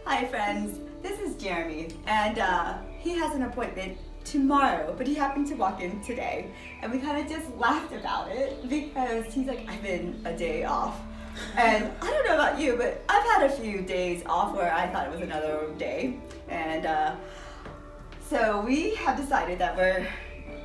Hi friends, this is Jeremy, and he has an appointment tomorrow, but he happened to walk in today, and we kind of just laughed about it because he's like, I've been a day off, and I don't know about you, but I've had a few days off where I thought it was another day, and so we have decided that we're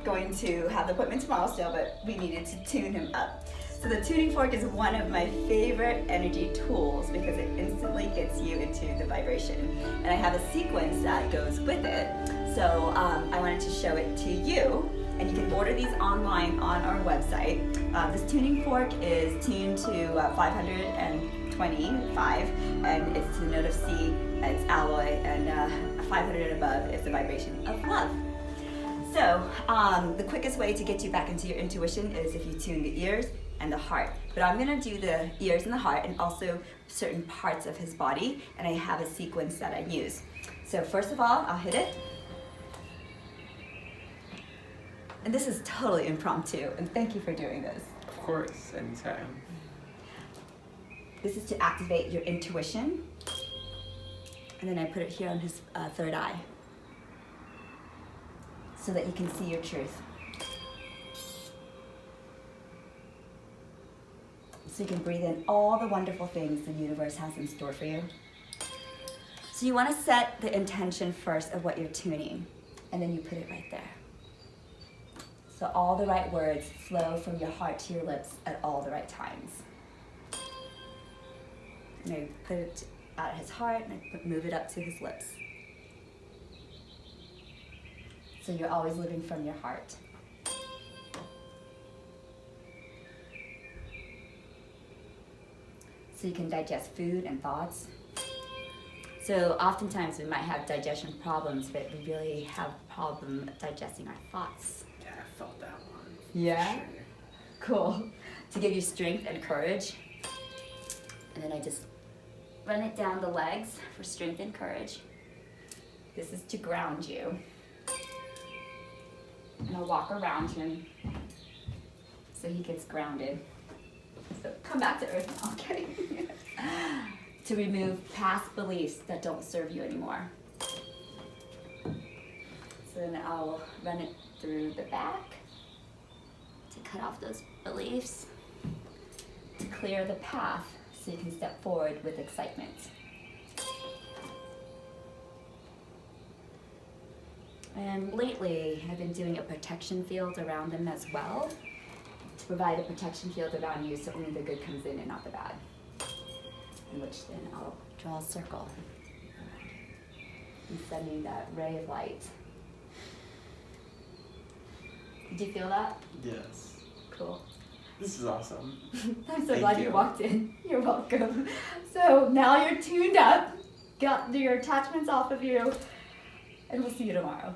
going to have the appointment tomorrow still, but we needed to tune him up. So the tuning fork is one of my favorite energy tools because it instantly gets you into the vibration. And I have a sequence that goes with it. So I wanted to show it to you. And you can order these online on our website. This tuning fork is tuned to 525, and it's the note of C, it's alloy, and 500 and above is the vibration of love. So the quickest way to get you back into your intuition is if you tune the ears and the heart. But I'm gonna do the ears and the heart and also certain parts of his body, and I have a sequence that I use. So first of all, I'll hit it. And this is totally impromptu, and thank you for doing this. Of course, anytime. This is to activate your intuition. And then I put it here on his third eye so that you can see your truth. So you can breathe in all the wonderful things the universe has in store for you. So you want to set the intention first of what you're tuning, and then you put it right there. So all the right words flow from your heart to your lips at all the right times. And I put it at his heart, and I move it up to his lips. So you're always living from your heart. So you can digest food and thoughts. So oftentimes we might have digestion problems, but we really have a problem digesting our thoughts. Yeah, I felt that one. Yeah? Sure. Cool. To give you strength and courage. And then I just run it down the legs for strength and courage. This is to ground you. And I'll walk around him so he gets grounded. So come back to earth now, okay? To remove past beliefs that don't serve you anymore. So then I'll run it through the back to cut off those beliefs, to clear the path so you can step forward with excitement. And lately, I've been doing a protection field around them as well, to provide a protection field around you so only the good comes in and not the bad. In which then I'll draw a circle and sending that ray of light. Did you feel that? Yes. Cool. This is awesome. I'm so Thank glad you walked in. You're welcome. So now you're tuned up, got your attachments off of you, and we'll see you tomorrow.